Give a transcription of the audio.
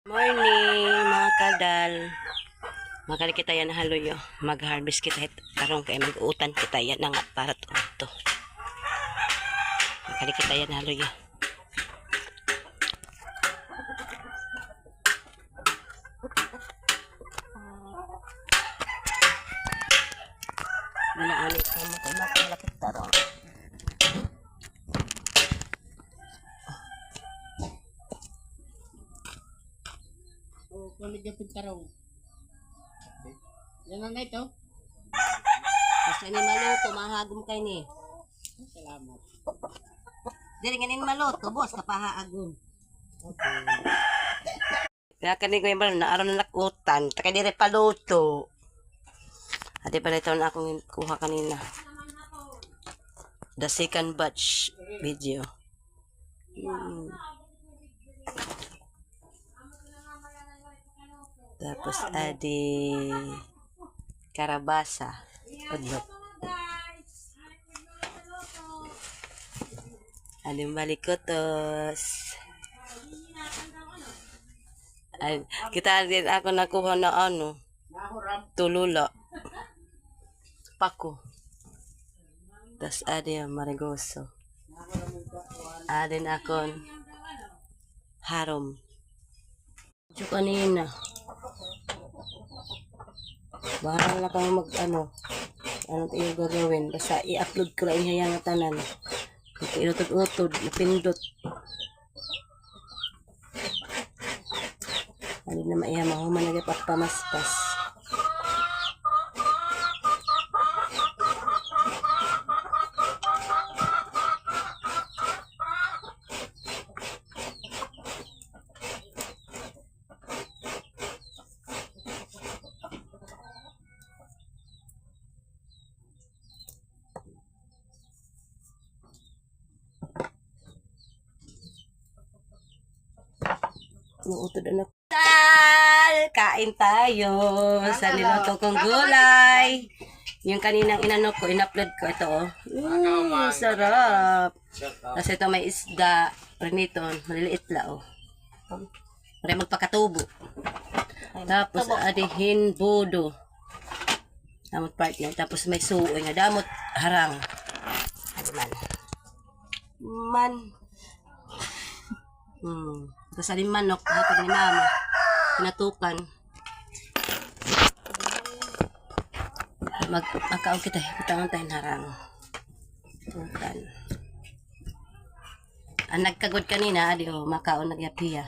Morning mga kadal. Makali kita yan haloyo. Mag-harvest kita karong kay mag-uutan kita yan nga para to. Makali kita yan haloyo. Wala ulit sa mga malapit tarong. Kulit yung pintarong. Yan ang ito. Gusto ni maluto, mahagom kay ni. Salamat. Dili ganin maluto, boss, kapahaagom. Okay. Kaya kani ko yung naaron na nakutan, takay dire paluto. Ate pala ito na akong kuha kanina. The second batch video. Tapos adi karabasa. Udlok. Adi balikotos. Ay, kita din ako nakuha na ano. Tulula. Pako. Tas adi marigoso. Adin akon harom. Diyo kanina. Bahala na kang mag ano tayo gagawin. Basta i-upload ko lang yung tanan. Inutod-utod, napindot. Ano na maiyama ko man nagpagpamaspas. Nuutod na. Kain tayo sa niluto kong gulay. Yung kaninang inano ko, in-upload ko ito. Sarap. Kasi ito may isda. Riniton, maliliit la. Para magpakatubo. Tapos adihin bodo. Damot partner. Tapos may suoy nga. Damot harang. Man. Tapos alin manok, hatag ni mama. Pinatukan. Magkaon kita, kutangan tayo harang. Tukan. Ang nagkagod kanina, adi makaon nagyapiya.